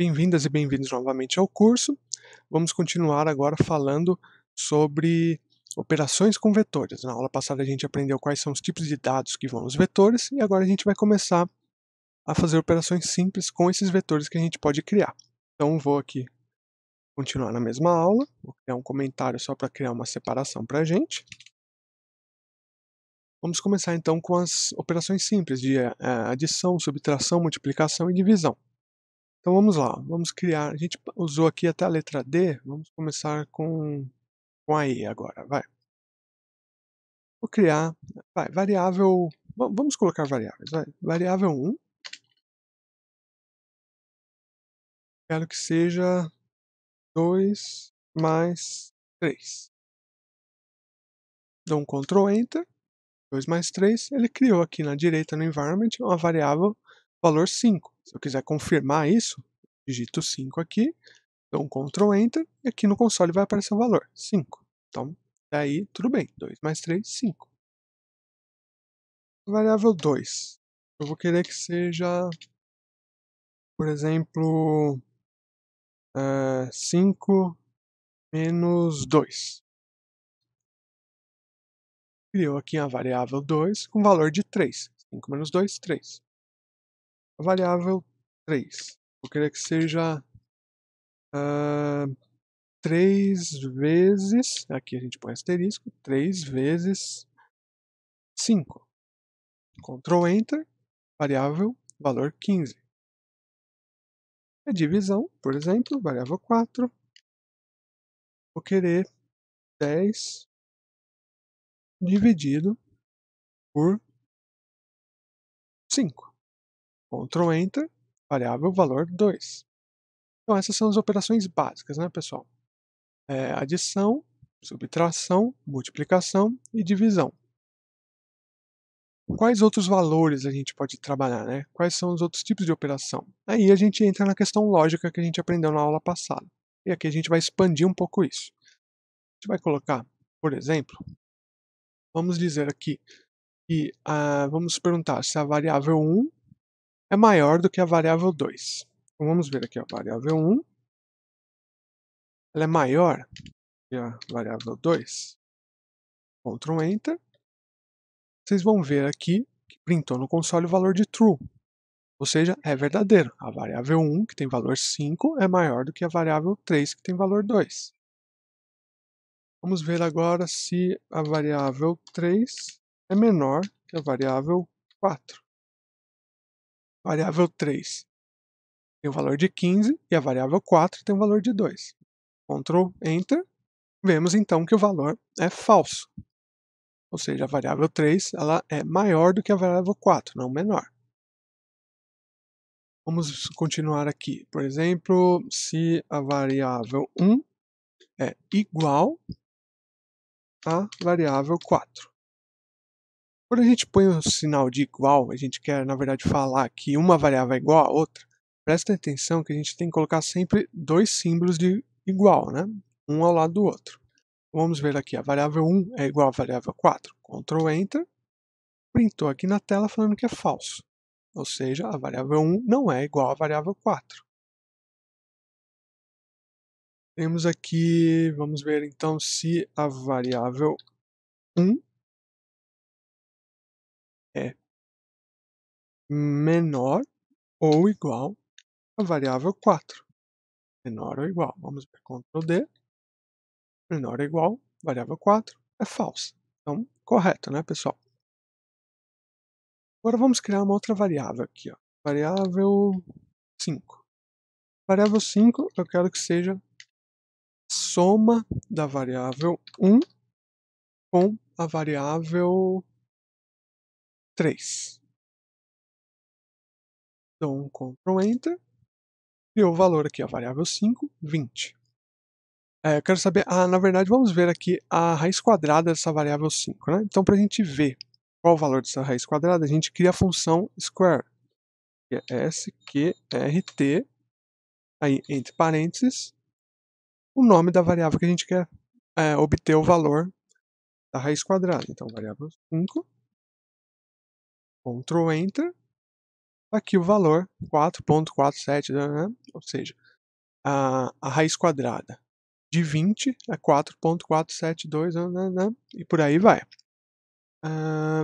Bem-vindas e bem-vindos novamente ao curso. Vamos continuar agora falando sobre operações com vetores. Na aula passada a gente aprendeu quais são os tipos de dados que vão nos vetores e agora a gente vai começar a fazer operações simples com esses vetores que a gente pode criar. Então vou aqui continuar na mesma aula, vou criar um comentário só para criar uma separação para a gente. Vamos começar então com as operações simples de adição, subtração, multiplicação e divisão. Então vamos lá, vamos criar, a gente usou aqui até a letra D, vamos começar com a E agora, vai. Vou criar, variável, vamos colocar variáveis, vai. Variável 1, quero que seja 2 mais 3. Dou um Ctrl Enter, 2 mais 3, ele criou aqui na direita no environment uma variável valor 5. Se eu quiser confirmar isso, digito 5 aqui, dou um Ctrl Enter e aqui no console vai aparecer o valor 5. Então, daí tudo bem, 2 mais 3, 5. Variável 2, eu vou querer que seja, por exemplo, 5 menos 2. Criou aqui a variável 2 com valor de 3. 5 menos 2, 3. A variável 3, vou querer que seja 3 vezes, aqui a gente põe asterisco, 3 vezes 5. Ctrl Enter, variável, valor 15. A divisão, por exemplo, variável 4, vou querer 10 dividido por 5. Ctrl Enter, variável, valor 2. Então essas são as operações básicas, né, pessoal? Adição, subtração, multiplicação e divisão. Quais outros valores a gente pode trabalhar, né? Quais são os outros tipos de operação? Aí a gente entra na questão lógica que a gente aprendeu na aula passada. E aqui a gente vai expandir um pouco isso. A gente vai colocar, por exemplo, vamos dizer aqui que vamos perguntar se a variável 1 é maior do que a variável 2. Então vamos ver aqui a variável 1, ela é maior que a variável 2. Ctrl Enter. Vocês vão ver aqui que printou no console o valor de true, ou seja, é verdadeiro. A variável 1, que tem valor 5, é maior do que a variável 3, que tem valor 2. Vamos ver agora se a variável 3 é menor que a variável 4. A variável 3 tem o valor de 15 e a variável 4 tem o valor de 2. Ctrl Enter. Vemos então que o valor é falso. Ou seja, a variável 3 ela é maior do que a variável 4, não menor. Vamos continuar aqui. Por exemplo, se a variável 1 é igual à variável 4. Quando a gente põe o sinal de igual, a gente quer, na verdade, falar que uma variável é igual à outra, presta atenção que a gente tem que colocar sempre dois símbolos de igual, né? Um ao lado do outro. Vamos ver aqui, a variável 1 é igual à variável 4. Ctrl Enter. Printou aqui na tela falando que é falso. Ou seja, a variável 1 não é igual à variável 4. Temos aqui, vamos ver então se a variável 1 é menor ou igual à variável 4. Menor ou igual. Vamos ver, Ctrl D. Menor ou igual, variável 4 é falsa. Então, correto, né, pessoal? Agora vamos criar uma outra variável aqui, ó. Variável 5. Variável 5 eu quero que seja soma da variável 1 com a variável 3. Dou um Ctrl Enter. Criou o valor aqui, a variável 5, 20. Eu quero saber, na verdade, vamos ver aqui a raiz quadrada dessa variável 5, né? Então, para a gente ver qual o valor dessa raiz quadrada, a gente cria a função square, que é sqrt, aí entre parênteses, o nome da variável que a gente quer obter o valor da raiz quadrada. Então, variável 5, Ctrl Enter, aqui o valor 4,47, né? Ou seja, a raiz quadrada de 20 é 4,472, né? E por aí vai.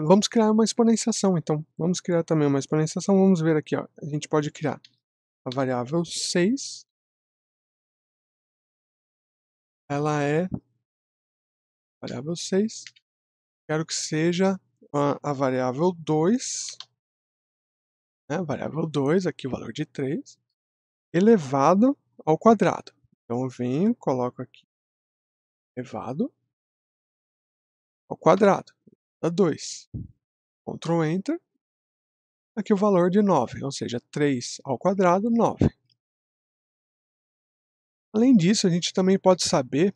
Vamos criar uma exponenciação, então. Vamos criar também uma exponenciação. Vamos ver aqui, ó. A gente pode criar a variável 6. Ela é variável 6. Quero que seja a variável 2, né? Variável 2, aqui o valor de 3, elevado ao quadrado. Então eu venho, coloco aqui elevado ao quadrado, dá 2. Ctrl Enter. Aqui o valor de 9, ou seja, 3 ao quadrado, 9. Além disso, a gente também pode saber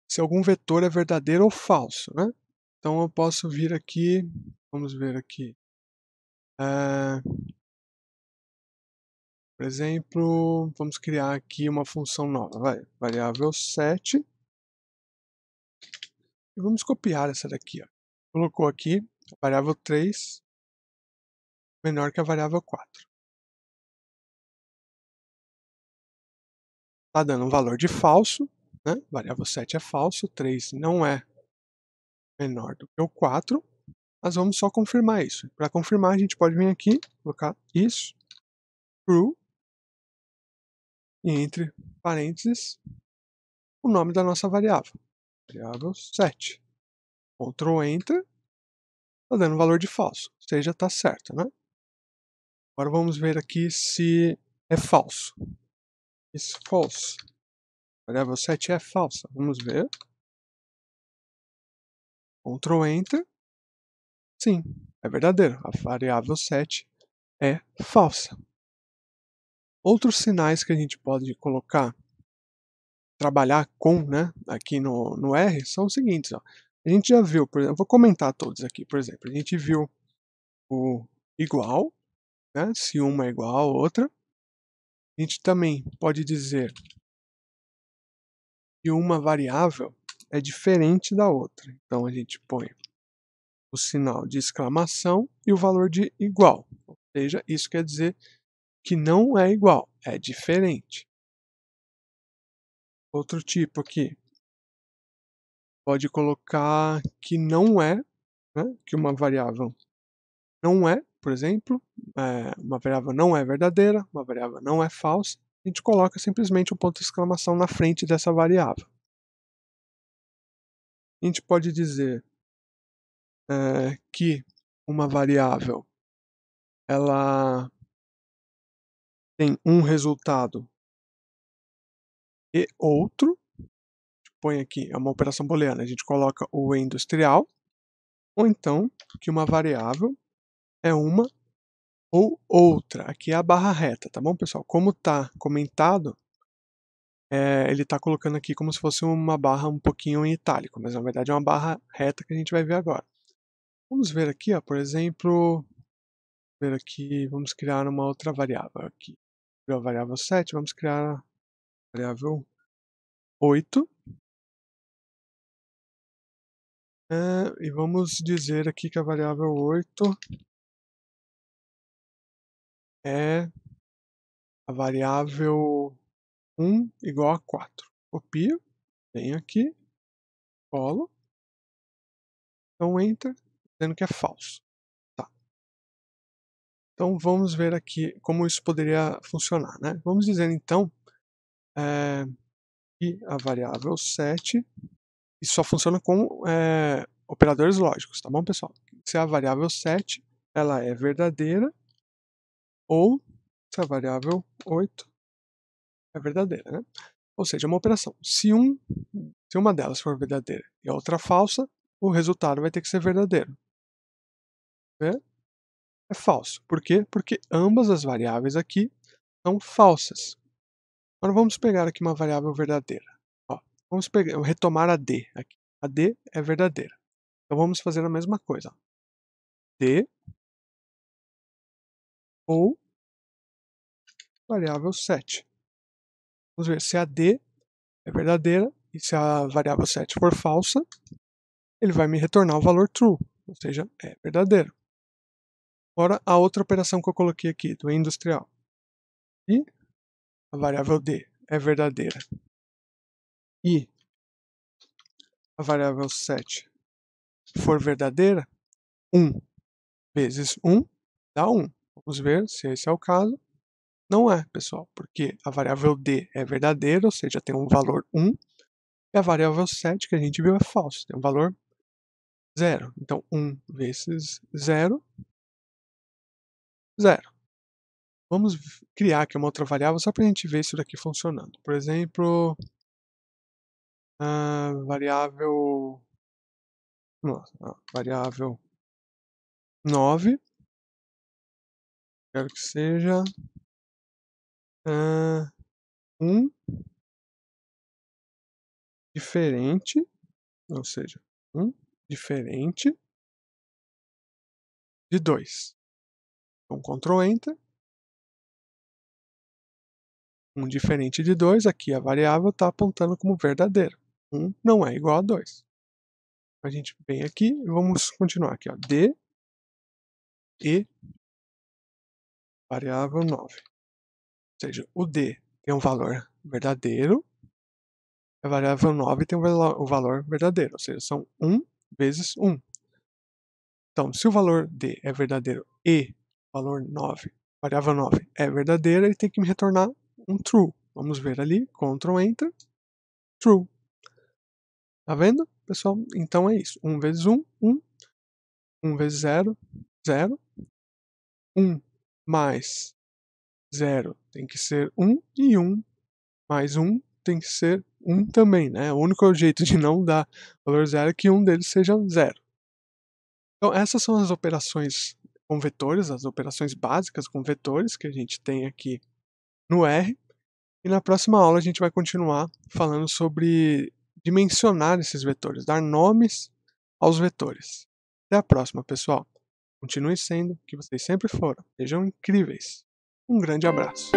se algum vetor é verdadeiro ou falso, né? Então eu posso vir aqui, vamos ver aqui, por exemplo, vamos criar aqui uma função nova, variável 7, e vamos copiar essa daqui, ó. Colocou aqui a variável 3 menor que a variável 4. Está dando um valor de falso, né? Variável 7 é falso, 3 não é menor do que o 4, mas vamos só confirmar isso. Para confirmar, a gente pode vir aqui, colocar isso, true, e entre parênteses, o nome da nossa variável, variável 7. Ctrl Enter, está dando valor de falso, ou seja, está certo, né? Agora vamos ver aqui se é falso. Is false. Variável 7 é falsa. Vamos ver. Ctrl Enter. Sim, é verdadeiro. A variável 7 é falsa. Outros sinais que a gente pode colocar, trabalhar com, né, aqui no R, são os seguintes. Ó. A gente já viu, por exemplo, vou comentar todos aqui, por exemplo. A gente viu o igual, né, se uma é igual a outra. A gente também pode dizer que uma variável é diferente da outra. Então a gente põe o sinal de exclamação e o valor de igual. Ou seja, isso quer dizer que não é igual, é diferente. Outro tipo aqui, pode colocar que não é, né, que uma variável não é, por exemplo, uma variável não é verdadeira, uma variável não é falsa. A gente coloca simplesmente um ponto de exclamação na frente dessa variável. A gente pode dizer que uma variável ela tem um resultado e outro. Põe aqui, é uma operação booleana, a gente coloca o industrial, ou então que uma variável é uma ou outra. Aqui é a barra reta, tá bom, pessoal? Como está comentado, ele está colocando aqui como se fosse uma barra um pouquinho em itálico, mas na verdade é uma barra reta que a gente vai ver agora. Vamos ver aqui, ó, por exemplo, ver aqui, vamos criar uma outra variável aqui. Criou a variável 7, vamos criar a variável 8. E vamos dizer aqui que a variável 8 é a variável 1 igual a 4. Copio, venho aqui, colo, então Enter, dizendo que é falso. Tá. Então vamos ver aqui como isso poderia funcionar, né? Vamos dizer então que a variável 7, isso só funciona com operadores lógicos, tá bom, pessoal? Se a variável 7 ela é verdadeira ou se a variável 8 é verdadeira, né? Ou seja, uma operação. Se uma delas for verdadeira e a outra falsa, o resultado vai ter que ser verdadeiro. Né? É falso. Por quê? Porque ambas as variáveis aqui são falsas. Agora vamos pegar aqui uma variável verdadeira. Ó, vamos retomar a D aqui. A D é verdadeira. Então vamos fazer a mesma coisa. D ou variável 7. Vamos ver se a D é verdadeira e se a variável 7 for falsa, ele vai me retornar o valor true, ou seja, é verdadeiro. Agora, a outra operação que eu coloquei aqui, do industrial. E a variável D é verdadeira. E a variável 7 for verdadeira, 1 vezes 1 dá 1. Vamos ver se esse é o caso. Não é, pessoal, porque a variável D é verdadeira, ou seja, tem um valor 1, e a variável 7 que a gente viu é falso, tem um valor 0. Então, 1 vezes 0, 0. Vamos criar aqui uma outra variável só para a gente ver isso daqui funcionando. Por exemplo, variável 9, quero que seja 1 diferente, ou seja, 1 diferente de 2. Então, Ctrl Enter. 1 diferente de 2, aqui a variável está apontando como verdadeira. 1 não é igual a 2. A gente vem aqui e vamos continuar aqui, ó, D e variável 9. Ou seja, o D tem um valor verdadeiro, a variável 9 tem o valor verdadeiro, ou seja, são 1 vezes 1. Então, se o valor D é verdadeiro e o valor 9, variável 9 é verdadeira, ele tem que me retornar um true. Vamos ver ali, Ctrl Enter, true. Tá vendo, pessoal? Então é isso. 1 vezes 1, 1. 1 vezes 0, 0. 1 mais 0 tem que ser 1. E 1 mais 1 tem que ser 1 também, né? O único jeito de não dar valor 0 é que um deles seja 0. Então, essas são as operações com vetores, as operações básicas com vetores que a gente tem aqui no R. E na próxima aula a gente vai continuar falando sobre dimensionar esses vetores, dar nomes aos vetores. Até a próxima, pessoal. Continue sendo o que vocês sempre foram. Sejam incríveis. Um grande abraço.